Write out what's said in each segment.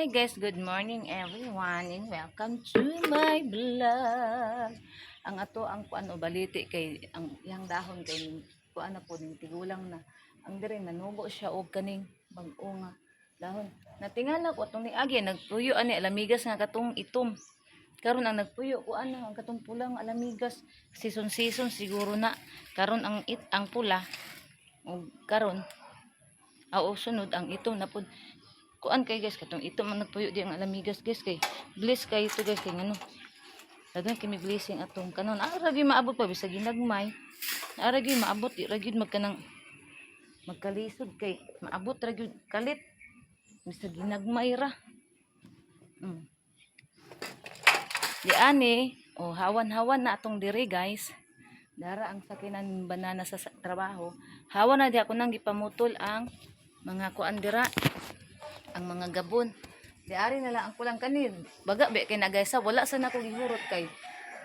Hi guys, good morning everyone and welcome to my vlog. Ang ato ang kuan o baliti kay ang iyang dahon kay kuan na po ning tigulang na. Ang dire nanubo siya og kaning bag-o nga dahon. Natingala ko atong niagi nagpuyo ani alamigas nga katong itom. Karon ang nagpuyo ko ano ang katong pulang alamigas season siguro na. Karon ang pula og karon sunod ang itom na pud kuan kay guys katong ito man nagpuyo di ang alamigas guys kay bless kay ito guys kay ngano daghan kimi blessing atong kanon ara gyud maabot pa bisag ginagmay ara gyud maabot di ra gyud magkanang magkalisod kay maabot ra gyud kalit bisag ginagmay ra di ani hawan-hawan na atong diri guys dara ang sakinan banana sa trabaho hawan na di ako nang gipamutol ang mga kuan dira ang mga gabon. Di ari na lang ang kulang kanin. Baga be kay nagaysa wala sa nako gihurot kay.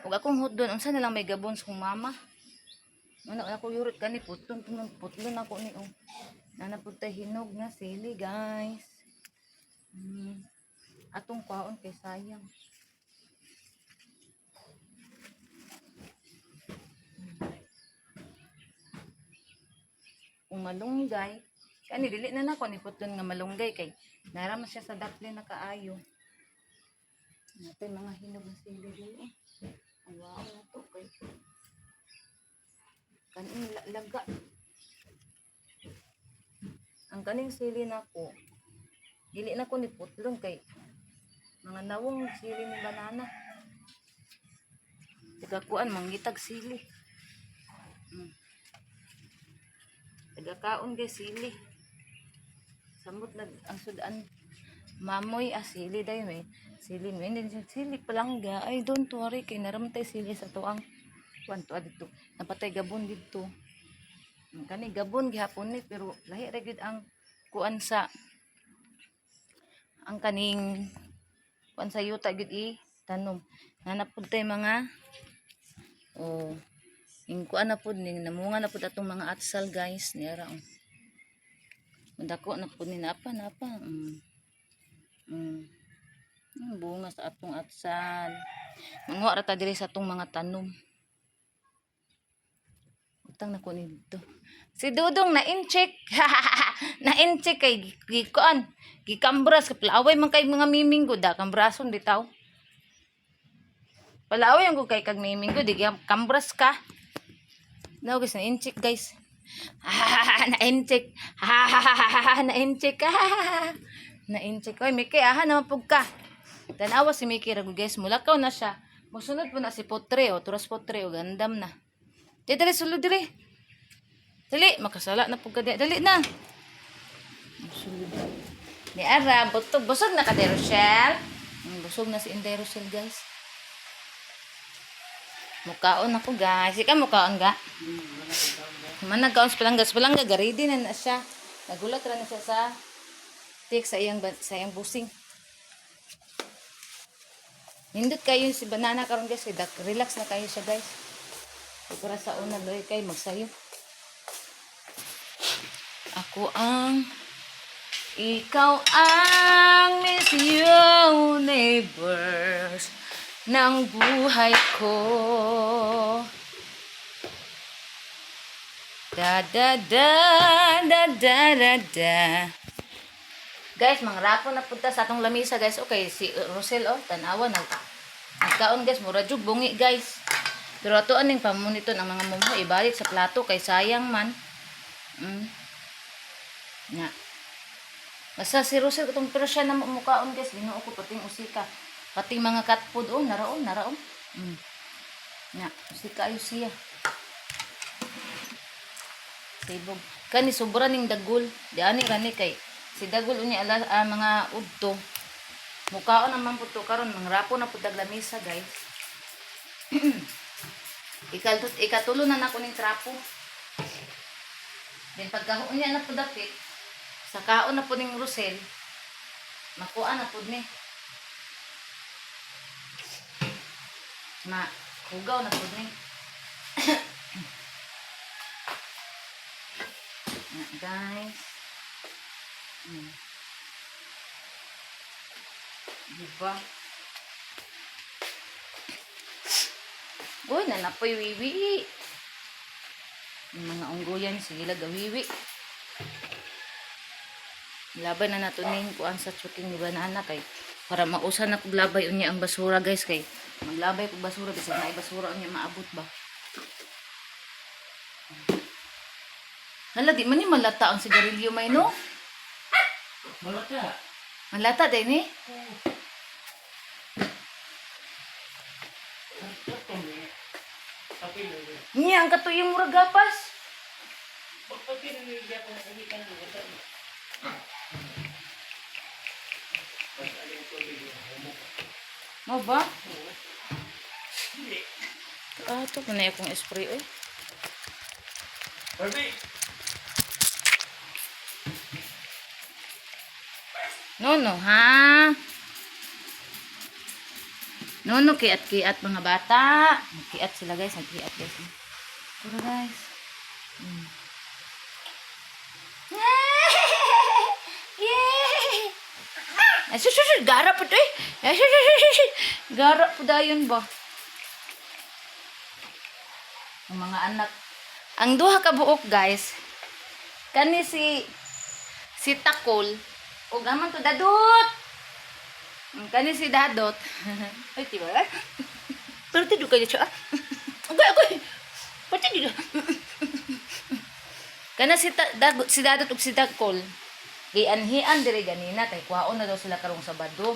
Ug akong hudon unsa na lang may gabon sa kong mama. Ano ako gihurot kani putlon ako ni nanapud tay hinog nga sili guys. Atong kwaon kay sayang. Kung malunggay kani dili na nako ni putlon nga malunggay kay narama siya sa daplin na kaayo. Natin mga hinog na sili dili. Ay wow na to kay. Kaning laga. Ang kaning sili nako dili na ko ni putlon kay mga nawong sili ni banana. Tagakuan manggitag sili. Tagakaon kay sili. Samot na ang sudan mamoy sili dayon eh sili mo hindi sili palangga ay don't worry kay naramtay sili sa tuang kwanto adto napatay gabon didto kani gabon gihapon ni pero lahi ra gyud ang kuan sa ang kaning kuan sa yuta gyud tanom nanapud tay mga ing kuan na pud ning namunga na pud atong mga atsal guys niara dako na po ni napa bunga sa atong atsal manguha ra ta diri sa atong mga tanom utang na ko ni dito si Dudong na incheck na incheck kay gikuan gikambras palaway man kay mga miminggo da kambrason bitaw palaway ang kay kag miminggo di kambras ka no guys na incheck guys na-incheck. Na-incheck. Na-incheck. Oy, Miki, naman pug ka. Tanawa si Miki ragu guys, mulakaw na siya. Musunod po na si Potre, turas Potre, gandam na. Dali, sulod dali. Dali, makasala na pug ka. Dali na. Sulod. Ni Ara, busog na ka, Rochelle. Busog na si Inday Rochelle, guys. Mukaon ako, guys. Ika mukaon ga? Managaon sa palangga ready na siya. Nagulat ra na siya sa sa iyang busing. Nindot kayo si banana karon guys, relax na kayo siya guys. Para sa una loy kay magsayo. Ikaw ang Miss Universe ng buhay ko. Da da da da da da da. Guys, mangrapon na punta sa atong lamisa guys. Okay, si Rosel tanawa nagkaon guys, mura jud bungi guys. Pero ato aning pamunito ng mga mumo ibalik sa plato kay sayang man. Na. Basta si Rosel katong pero siya na mukaon guys, binuo ko pating usika. Pating mga cat food naraon. Na, usika ayo siya. Sibog. Kani sobra ning dagol. Di ani rani kay si dagol unya mga udto. Mukaon naman pud to karon mangrapo na pud lamisa guys. Ikatulo na nako ning trapo. Then pagkahuon niya na pud dapit. Sa kaon na pud ning Rosel. Makuha na pud ni. Hugaw na pud ni. Guys Diba? Uy, nanapoy wiwi. Yung mga unggoyan, sige lang gawiwi. Laban na natunin ko ang sa tsuking ni banana kay para mausan na kog labay unya ang basura guys kay maglabay kog basura bisag na basura unya maabot ba. Hala di man ni malata ang sigarilyo may no? Malata. Malata din eh. Niya ang katuyong murag gapas. Mo ba? Ah, ito po na akong spray eh. Barbie. No, ha? No, kiat-kiat mga bata. Kiat sila guys, nagkiat guys. Pero guys. Yay! Ay, sus, gara po to eh. Ay, sus. Gara po dayon ba? Ang mga anak. Ang duha ka buok guys. Kani si Takol. O gaman to dadot. Kani si Dadot. Ay, tiba. Pero tido kayo siya. Agay. Pati dito. Kana si Dadot ug si Takol. Gianhian dire ganina kay kwaon na daw sila karong Sabado.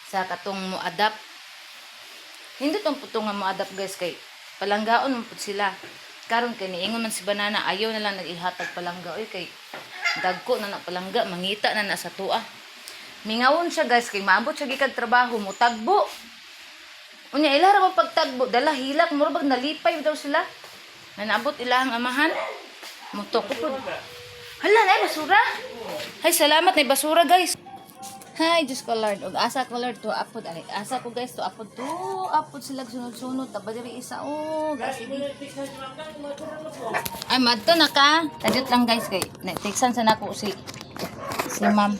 Sa katong mo adapt. Hindi tong putong nga mo adapt guys kay palanggaon mo pud sila. Karon kay niingon man si Banana ayaw na lang nagihatag palangga oy kay dagko na palangga mangita na sa tuwa. Mingawon siya guys kay maabot siya gikag trabaho mo tagbo. Unya ila ra pagtagbo dala hilak murag nalipay daw sila. Na naabot ila ang amahan. Mutok ko. Hala na basura. Hay salamat na basura guys. Hay just ko Lord og asa ko Lord to apod ay asa ko guys to apod sila sunod-sunod taba diri isa guys sige. Ay madto na ka. Tadot lang guys kay na-textan sa nako si ma'am.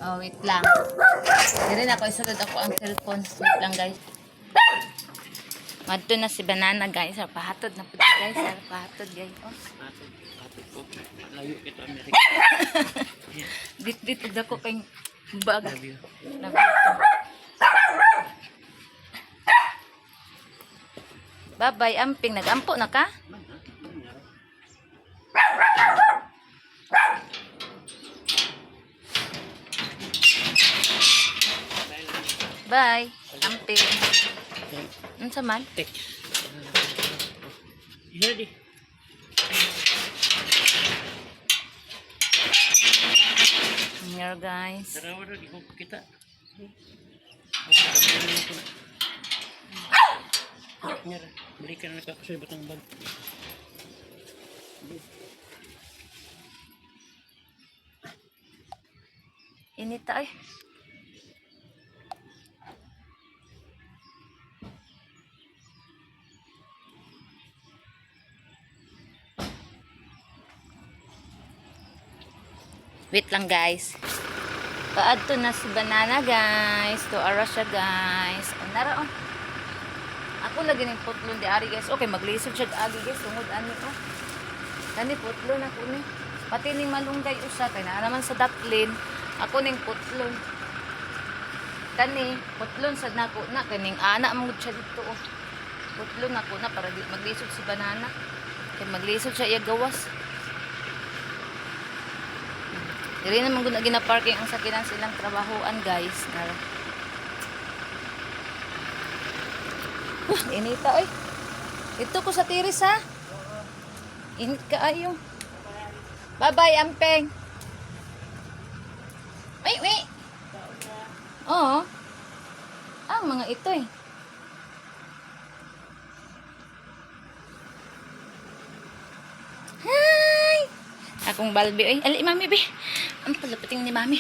Oh, wait lang. Dire na ko isulod ako ang cellphone. Wait lang guys. Madto na si Banana guys. Pahatod na po guys. Pahatod guys. Oh. Patod ko. Layo ito Amerika. Dit ako kay bag. Love you. Bye-bye amping. Nagampo na ka? Bye. Amping. Unsa man? Tek. Ready. Here guys. Tara di ko kita. Nyara, balikan na ako sa batang bag. Inita ay. Wait lang guys. Paadto na si Banana guys. To ara siya guys. Nara oh. Ako lagi ning putlon di ari guys. Okay, maglisod siya agi guys. Tungod ani oh. Kani putlon ako ni. Pati ning malunggay usa kay na naman sa daplin. Ako ning putlon. Kani putlon sad nako na kaning ana mo siya dito oh. Putlon ako na para di maglisod si Banana. Kay maglisod siya iya gawas. Dili naman gina-parking ang sakinan silang trabahoan guys. Inita oy. Ito ko sa tiris ha. Init ka ayo. Bye-bye ampeng. Wait. Oo. Ang mga ito eh. Akong balbi ay ali mami be. Ang palapating ni mami.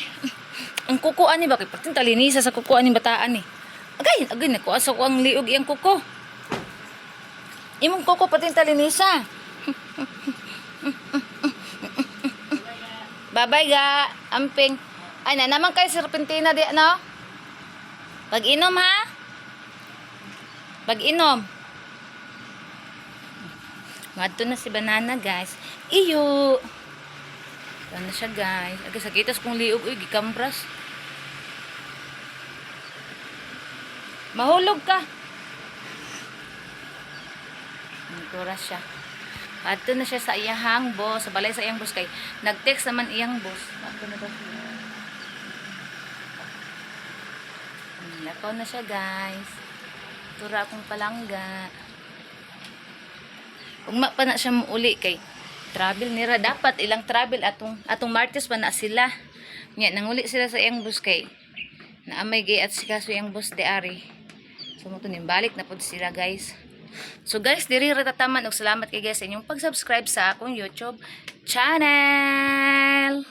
Ang kukuan ni bakit pating talinisa sa kukuan ni bataan ni. Agay nako asa ko ang liog iyang kuko. Imong kuko pating talinisa. Bye-bye ga, amping. Ay na naman kay serpentina di ano? Pag-inom ha? Pag-inom. Madto na si banana guys. Iyo. Ano siya guys? Aga sakitas kung liog uy gikambras. Mahulog ka. Nagtura siya. Adto na siya sa iyang boss, sa balay sa iyang boss kay nag-text naman iyang boss. Adto na daw siya. Lakaw na siya guys. Tura akong palangga. Ugma pa na siya muuli kay travel nira dapat ilang travel atong Martes pa na sila. Nya nanguli sila sa iyang bus kay naamay gay at sikaso iyang bus de ari. So mo balik na pud sila guys. So guys, diri ra tataman og salamat kay guys sa inyong pag-subscribe sa akong YouTube channel.